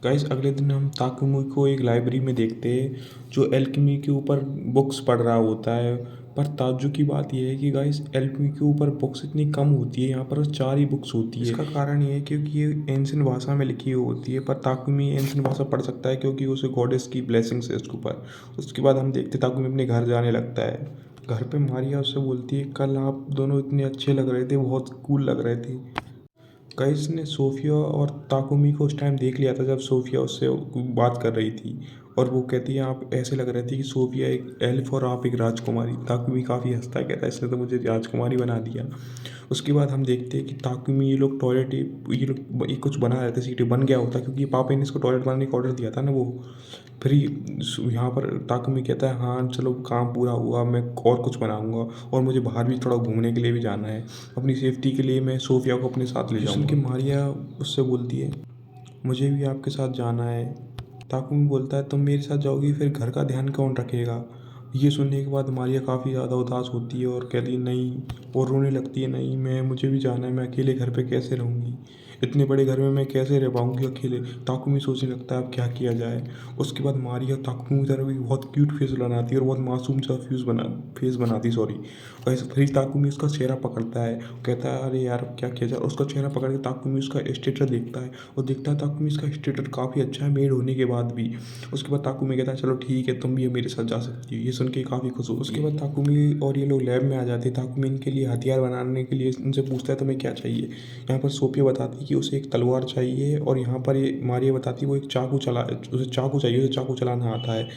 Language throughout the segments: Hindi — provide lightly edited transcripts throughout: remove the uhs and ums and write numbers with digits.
गाइस अगले दिन हम ताकुमी को एक लाइब्रेरी में देखते हैं जो एल्केमी के ऊपर बुक्स पढ़ रहा होता है। पर ताज्जुब की बात यह है कि गाइस एल्केमी के ऊपर बुक्स इतनी कम होती है, यहाँ पर बस 4 ही बुक्स होती है। इसका कारण ये है क्योंकि ये एंशिएंट भाषा में लिखी हुई होती है, पर ताकुमी एंशिएंट भाषा पढ़ सकता है क्योंकि उसे गॉडेस की ब्लेसिंग्स है उसके ऊपर। उसके बाद हम देखते ताकुमी अपने घर जाने लगता है। घर पे मारिया उससे बोलती है, कल आप दोनों इतने अच्छे लग रहे थे, बहुत कूल लग रहे थे। गाइस ने सोफिया और ताकुमी को उस टाइम देख लिया था जब सोफिया उससे बात कर रही थी, और वो कहती है आप ऐसे लग रहे थे कि सोफिया एक एल्फ और आप एक राजकुमारी। ताकुमी काफ़ी हंसता है, कहता है इसने तो मुझे राजकुमारी बना दिया। उसके बाद हम देखते हैं कि ताकुमी ये लोग टॉयलेट, ये लोग ये कुछ बना रहे थे, सीटी बन गया होता क्योंकि पापा ने इसको टॉयलेट बनाने का ऑर्डर दिया था ना वो। फिर यहाँ पर ताकुमी कहता है हाँ चलो काम पूरा हुआ, मैं और कुछ बनाऊंगा और मुझे बाहर भी थोड़ा घूमने के लिए भी जाना है, अपनी सेफ्टी के लिए मैं सोफिया को अपने साथ ले जाऊँगा। सुन के मारिया उससे बोलती है मुझे भी आपके साथ जाना है। ताकुमी बोलता है तुम मेरे साथ जाओगी फिर घर का ध्यान कौन रखेगा। ये सुनने के बाद मारिया काफ़ी ज़्यादा उदास होती है और कहती है नहीं, और रोने लगती है, नहीं मैं मुझे भी जाना है, मैं अकेले घर पे कैसे रहूँगी, इतने बड़े घर में मैं कैसे रह पाऊँगी अकेले। ताकुमी सोचने लगता है अब क्या किया जाए। उसके बाद मारिया ताकुमी की तरफ एक बहुत क्यूट फेस बनाती है और बहुत मासूम सा फेस बनाती, सॉरी। वैसे फिर ताकुमी उसका चेहरा पकड़ता है, कहता है अरे यार अब क्या किया जाए। उसका चेहरा पकड़ के ताकुमी उसका स्टेटस देखता है और देखता है ताकुमी इसका स्टेटस काफ़ी अच्छा है मेड होने के बाद भी। उसके बाद ताकुमी कहता है चलो ठीक है तुम भी मेरे साथ जा सकती हो। ये सुन के काफ़ी खुश हो। उसके बाद ताकुमी और ये लोग लैब में आ जाते हैं। ताकुमी इनके लिए हथियार बनाने के लिए उनसे पूछता है तुम्हें क्या चाहिए। यहाँ पर सोफिया बताती है कि उसे एक तलवार चाहिए, और यहाँ पर ये मारिया बताती है वो एक उसे चाकू चाहिए, उसे चाकू चलाना आता है।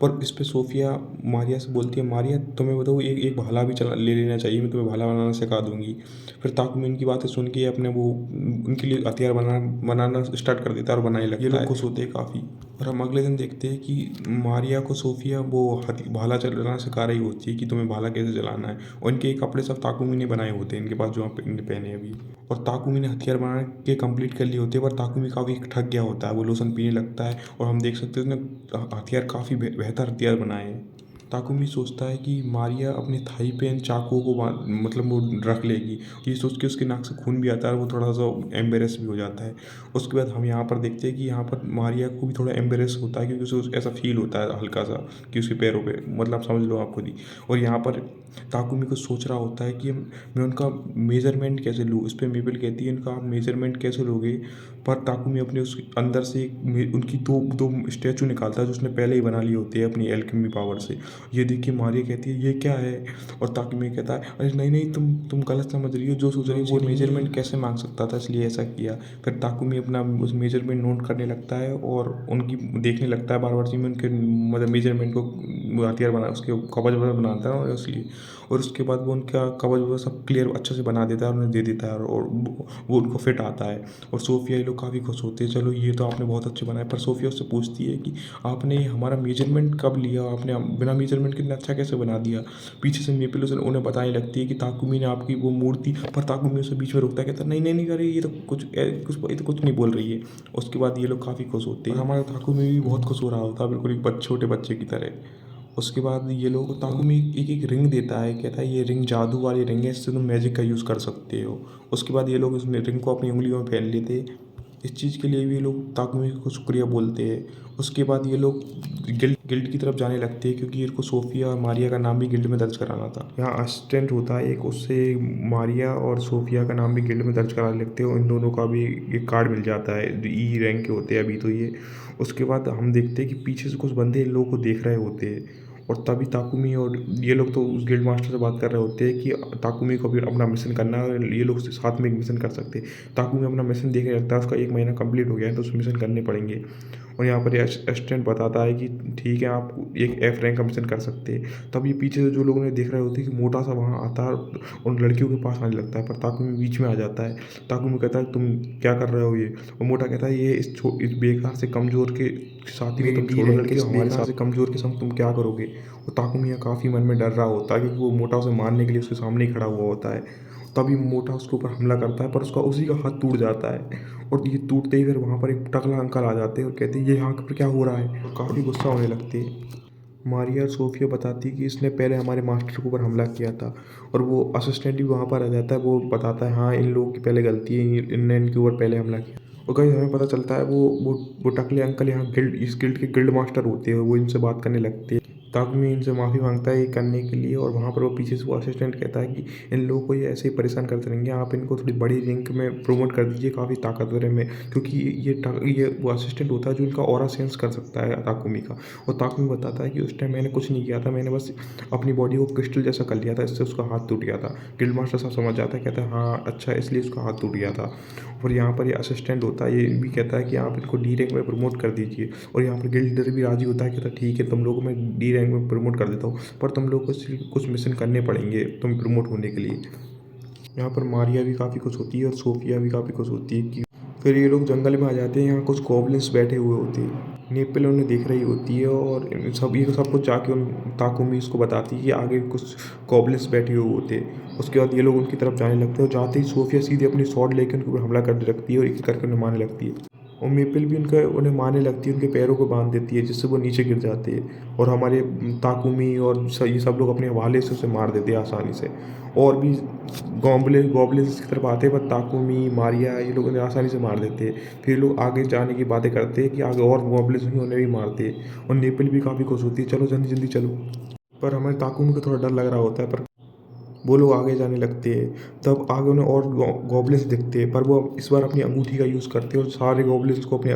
पर इस पे सोफिया मारिया से बोलती है मारिया तुम्हें बताओ एक एक भाला भी चला ले लेना चाहिए, मैं तुम्हें भाला बनाना सिखा दूंगी। फिर ताकुमी इनकी बातें सुन के अपने वो उनके लिए हथियार बनाना स्टार्ट कर देता है और बनाने लगता है। ये लोग खुश होते हैं काफ़ी। और हम अगले दिन देखते हैं कि मारिया को सोफिया वो भाला चलाना सिखा रही होती है कि तुम्हें भाला कैसे चलाना है, और इनके कपड़े सब ताकुमी ने बनाए होते हैं इनके पास जो आप इनने पहने हैं अभी। और ताकुमी ने हथियार बना के कंप्लीट कर लिए होते हैं, पर ताकुमी काफ़ी थक गया होता है, वो लोशन पीने लगता है और हम देख सकते हैं उसने हथियार काफ़ी बेहतर हथियार बनाए हैं। ताकुमी सोचता है कि मारिया अपने थाई पे इन चाकुओं को मतलब वो रख लेगी। ये सोच के उसके नाक से खून भी आता है और वो थोड़ा सा एम्बेरस भी हो जाता है। उसके बाद हम यहाँ पर देखते हैं कि यहाँ पर मारिया को भी थोड़ा एम्बेरस होता है क्योंकि उसे ऐसा फील होता है हल्का सा कि उसके पैरों पे, मतलब समझ लो आप खुद ही। और यहाँ पर ताकुमी को सोच रहा होता है कि मैं उनका मेजरमेंट कैसे लूँ। इस पर मेबल कहती है इनका आप मेजरमेंट कैसे लोगे। पर ताकुमी अपने उस अंदर से उनकी दो दो स्टैचू निकालता है जो उसने पहले ही बना लिए होते हैं अपनी एल्केमी पावर से। ये देख के मारिया कहती है ये क्या है, और ताकुमी कहता है अरे नहीं नहीं तुम गलत समझ रही हो, जो सोच रही हो वो मेजरमेंट कैसे मांग सकता था इसलिए ऐसा किया। फिर ताकुमी अपना उस मेजरमेंट नोट करने लगता है और उनकी देखने लगता है बार बार में उनके मतलब मेजरमेंट को हथियार बना उसके कवच वगैरह बनाता है और इसलिए। और उसके बाद वो उनका कवच वगैरह सब क्लियर अच्छे से बना देता है और उन्हें दे देता है, और वो उनको फिट आता है। और सोफिया ये लोग काफ़ी खुश होते हैं, चलो ये तो आपने बहुत अच्छे बनाए। पर सोफिया उससे पूछती है कि आपने हमारा मेजरमेंट कब लिया, आपने बिना मेजरमेंट के इतना अच्छा कैसे बना दिया। पीछे से मेपल उन्हें बताने लगती है कि ताकुमी ने आपकी वो मूर्ति, पर ताकुमी उसे बीच में रोकता है, कहता है नहीं नहीं नहीं अरे ये तो ये तो कुछ नहीं बोल रही है। उसके बाद ये लोग काफ़ी खुश होते हैं और हमारा ताकुमी भी बहुत खुश हो रहा होता है बिल्कुल एक छोटे बच्चे की तरह। उसके बाद ये लोग ताकुमी एक एक रिंग देता है, कहता है ये रिंग जादू वाली रिंग है, इससे तुम मैजिक का यूज़ कर सकते हो। उसके बाद ये लोग इस रिंग को अपनी उंगलियों में पहन लेते। इस चीज़ के लिए भी ये लोग ताकुमी को शुक्रिया बोलते हैं। उसके बाद ये लोग गिल्ड की तरफ जाने लगते हैं क्योंकि इनको सोफिया और मारिया का नाम भी गिल्ड में दर्ज कराना था। यहाँ असिस्टेंट होता है एक, उससे मारिया और सोफिया का नाम भी गिल्ड में दर्ज करा लेते हैं और इन दोनों का भी एक कार्ड मिल जाता है जो ई रैंक के होते हैं अभी तो ये। उसके बाद हम देखते हैं कि पीछे से कुछ बंदे इन लोगों को देख रहे होते हैं, और तभी ताकुमी और ये लोग तो उस गिल्ड मास्टर से बात कर रहे होते हैं कि ताकुमी को भी अपना मिशन करना है, ये लोग साथ में एक मिशन कर सकते हैं। ताकुमी अपना मिशन देखने लगता है, उसका 1 महीना कंप्लीट हो गया है तो उस मिशन करने पड़ेंगे। और यहाँ पर असिस्टेंट बताता है कि ठीक है आप एक एफ रैंक का मिशन कर सकते हैं। तब ये पीछे से जो लोग उन्हें देख रहे होते हैं कि मोटा सा वहाँ आता है और उन लड़कियों के पास आने लगता है, पर ताकुमी बीच में आ जाता है। ताकुमी कहता है तुम क्या कर रहे हो ये, और मोटा कहता है ये इस बेकार से कमज़ोर के साथी को तुम छोड़ो, लड़के हमारे साथ से कमज़ोर के संग तुम क्या करोगे। और ताकुमी यहाँ काफ़ी मन में डर रहा होता है क्योंकि वो मोटा उसे मारने के लिए उसके सामने ही खड़ा हुआ होता है। तभी मोटा उसके ऊपर हमला करता है पर उसका उसी का हाथ टूट जाता है, और ये टूटते ही फिर वहाँ पर एक टकला अंकल आ जाते हैं और कहते हैं ये यहाँ पर क्या हो रहा है, और काफ़ी गुस्सा होने लगते हैं। मारिया और सोफिया बताती है कि इसने पहले हमारे मास्टर के ऊपर हमला किया था, और वो असिस्टेंट भी वहाँ पर आ जाता है, वो बताता है हाँ इन लोगों की पहले गलती है, इनने इनके ऊपर पहले हमला किया। और गाइस हमें पता चलता है वो टकले अंकल यहाँ इस गिल्ड के गिल्ड मास्टर होते हैं। वो इनसे बात करने लगते हैं। ताकमी इनसे माफ़ी मांगता है ये करने के लिए, और वहाँ पर वो पीछे से वो असिस्टेंट कहता है कि इन लोगों को ये ऐसे ही परेशान करते रहेंगे, आप इनको थोड़ी बड़ी रैंक में प्रमोट कर दीजिए, काफ़ी ताकतवर है। मैं क्योंकि ये वो असिस्टेंट होता है जो इनका ऑरा सेंस कर सकता है ताकुमी का। और ताकुमी बताता है कि उस टाइम मैंने कुछ नहीं किया था, मैंने बस अपनी बॉडी को क्रिस्टल जैसा कर लिया था, इससे उसका हाथ टूट गया था। गिल्ड मास्टर साहब समझ जाता है, कहता है हाँ अच्छा, इसलिए उसका हाथ टूट गया था। और यहाँ पर ये असिस्टेंट होता है, ये भी कहता है कि आप इनको डी रैंक में प्रमोट कर दीजिए। और यहाँ पर गिल्ड लीडर भी राजी होता है, कहता है ठीक है तुम लोगों को मैं डी रैंक में प्रमोट कर देता हूँ, पर तुम लोग को कुछ मिशन करने पड़ेंगे तुम प्रमोट होने के लिए। यहाँ पर मारिया भी काफ़ी खुश होती है और सोफिया भी काफ़ी खुश होती है कि फिर ये लोग जंगल में आ जाते हैं। यहाँ कुछ गॉब्लिन्स बैठे हुए होते हैं। नेपल उन्हें देख रही होती है और सब कुछ जाके उन ताकुमी उसको बताती है कि आगे कुछ गॉब्लिन्स बैठे हुए होते हैं। उसके बाद ये लोग उनकी तरफ जाने लगते हैं और जाते ही सोफिया सीधे अपनी स्वॉर्ड लेकर उनके ऊपर हमला कर रखती है और एक करके उन्हें मारने लगती है। और मेपल भी उन्हें मारने लगती है, उनके पैरों को बांध देती है जिससे वो नीचे गिर जाते हैं। और हमारे ताकुमी और ये सब लोग अपने हवाले से उसे मार देते हैं आसानी से। और भी गॉब्लिन्स की तरफ आते हैं, पर ताकुमी मारिया ये लोग उन्हें आसानी से मार देते हैं। फिर लोग आगे जाने की बातें करते हैं कि आगे और गॉब्लिन्स होंगे, उन्हें भी मारते हैं। और नेपल भी काफ़ी खुश होती है, चलो जल्दी जल्दी चलो। पर हमारे ताकुमी को थोड़ा डर लग रहा होता है, पर वो लोग आगे जाने लगते हैं। तब आगे उन्हें और गॉब्लिन्स दिखते हैं, पर वो इस बार अपनी अंगूठी का यूज़ करते हैं और सारे गॉब्लिन्स को अपने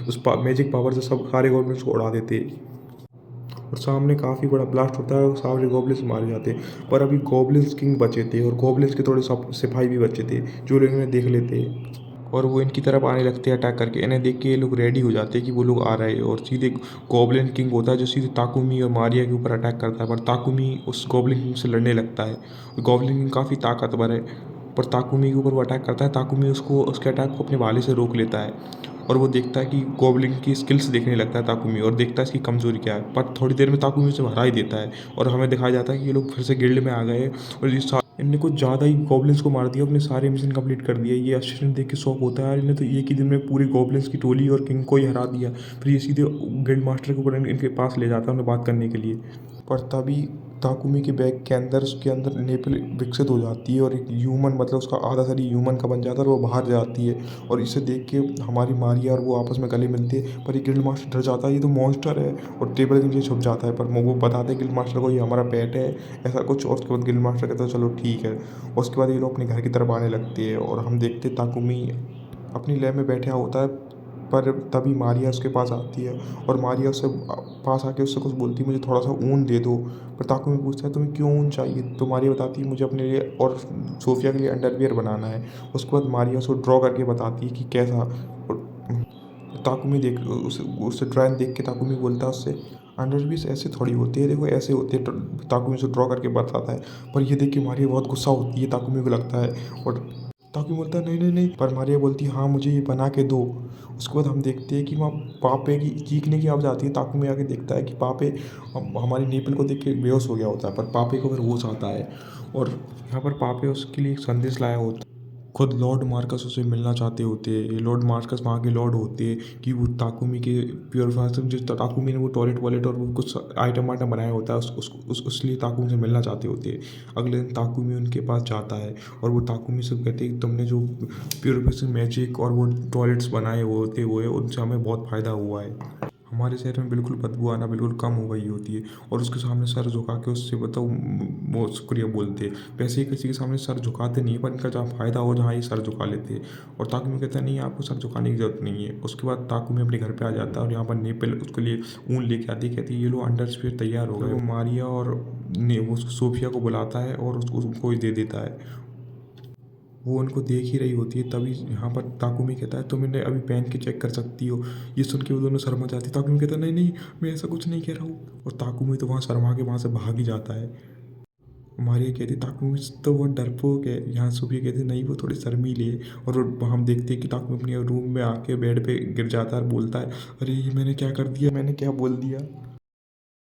उस मैजिक पावर से सब सारे गॉब्लिन्स को उड़ा देते हैं। और सामने काफ़ी बड़ा ब्लास्ट होता है और सारे गॉब्लिन्स मारे जाते हैं। पर अभी गॉब्लिन्स किंग बचे थे और गॉब्लिन्स के थोड़े सिपाही भी बचे थे जो लोग इन्हें देख लेते हैं। और वो इनकी तरफ आने लगते हैं अटैक करके। इन्हें देख के ये लोग रेडी हो जाते हैं कि वो लोग आ रहे हैं। और सीधे गॉब्लिन किंग होता है जो सीधे ताकुमी और मारिया के ऊपर अटैक करता है, पर ताकुमी उस गॉब्लिन किंग से लड़ने लगता है। गॉब्लिन किंग काफ़ी ताकतवर है, पर ताकुमी के ऊपर वो अटैक करता है। ताकुमी उसके अटैक को अपने भाले से रोक लेता है। और वो देखता है कि गॉब्लिन की स्किल्स देखने लगता है ताकुमी, और देखता है इसकी कमज़ोरी क्या है। पर थोड़ी देर में ताकुमी उसे हरा ही देता है। और हमें दिखाया जाता है कि ये लोग फिर से गिल्ड में आ गए और इनने कुछ ज़्यादा ही गॉब्लिन्स को मार दिया, अपने सारे मिशन कंप्लीट कर दिए। ये असिस्टेंट देख के शौक होता है, यार इन्हें तो एक ही दिन में पूरी गॉब्लिन्स की टोली और किंग को ही हरा दिया। फिर ये सीधे गिल्ड मास्टर के ऊपर इनके पास ले जाता है उन्हें बात करने के लिए। पर तभी ताकुमी के बैग के अंदर उसके अंदर नेपल विकसित हो जाती है और एक ह्यूमन, मतलब उसका आधा शरीर ह्यूमन का बन जाता है और वो बाहर जाती है। और इसे देख के हमारी मारिया और वो आपस में गले मिलते हैं, पर ये गिल्ड मास्टर डर जाता है, ये तो मॉन्स्टर है, और टेबल के नीचे छुप जाता है। पर वो बताते हैं गिल्ड मास्टर को ये हमारा पेट है, ऐसा कुछ। और उसके बाद गिल्ड मास्टर कहता है चलो ठीक है। और उसके बाद ये लोग अपने घर की तरफ आने लगते हैं और हम देखते हैं ताकुमी अपनी लैब में बैठा होता है। पर तभी मारिया उसके पास आती है और मारिया उससे पास आके उससे कुछ बोलती है, मुझे थोड़ा सा ऊन दे दो। पर ताकुमी पूछता है तुम्हें क्यों ऊन चाहिए, तो मारिया बताती है मुझे अपने लिए और सोफिया के लिए अंडरवियर बनाना है। उसके बाद मारिया उसको ड्रॉ करके बताती है कि कैसा। और ताकुमी देख उससे ड्राइंग देख के ताकुमी बोलता है उससे, अंडरवियर्स ऐसे थोड़ी होती है, देखो ऐसे होते हैं। ताकुमी उसे ड्रॉ करके बताता है। पर ये देख के मारिया बहुत गुस्सा होती है, ताकुमी को लगता है। और ताकुमी बोलता है नहीं नहीं नहीं, पर मारिया बोलती है हाँ मुझे ये बना के दो। उसके बाद हम देखते हैं कि वहाँ पापे की चीखने की आवाज़ आती है। ताकुमी आके देखता है कि पापे हमारी नेपल को देख के बेहोश हो गया होता है, पर पापे को फिर होश आता है। और यहाँ पर पापे उसके लिए एक संदेश लाया होता है। खुद लॉर्ड मार्कस उसे मिलना चाहते होते हैं। ये लॉर्ड मार्कस वहाँ के लॉर्ड होते हैं कि वो ताकुमी के प्योरीफायर जो ताकुमी ने वो टॉयलेट वॉलेट और वो कुछ आइटम वाइटम बनाया होता है उस लिए ताकुमी से मिलना चाहते होते हैं। अगले दिन ताकुमी उनके पास जाता है और वो ताकुमी से कहते हैं कि तुमने जो प्योरीफिकेशन मैजिक और वो टॉयलेट्स बनाए होते हुए उनसे हमें बहुत फ़ायदा हुआ है। हमारे शहर में बिल्कुल बदबू आना बिल्कुल कम हो गई होती है। और उसके सामने सर झुका के उससे बताओ वो शुक्रिया बोलते। वैसे ही किसी के सामने सर झुकाते नहीं है, पर इनका जहाँ फ़ायदा हो जहाँ ये सर झुका लेते हैं। और ताकुमी कहता है नहीं आपको सर झुकाने की ज़रूरत नहीं है। उसके बाद ताकुमी अपने घर पे आ जाता है और यहाँ पर नेपल उसके लिए ऊन लेके आती, कहती है ये लो अंडरवियर तैयार हो गए। वो मारिया और वो सोफिया को बुलाता है और उसको ही दे देता है। वो उनको देख ही रही होती है, तभी यहाँ पर ताकुमी कहता है तुम इन्हें अभी पहन के चेक कर सकती हो। ये सुन के वो दोनों शर्मा जाती है। ताकुमी कहता है नहीं नहीं मैं ऐसा कुछ नहीं कह रहा हूँ। और ताकुमी तो वहाँ शर्मा के वहाँ से भाग ही जाता है। मारिया कहती ताकुमी तो वो डरपोक है। यहाँ सोफिया कहती नहीं वो थोड़ी शर्मीली है। और हम देखते हैं कि ताकुमी अपने रूम में आके बेड पे गिर जाता है और बोलता है अरे ये मैंने क्या कर दिया, मैंने क्या बोल दिया।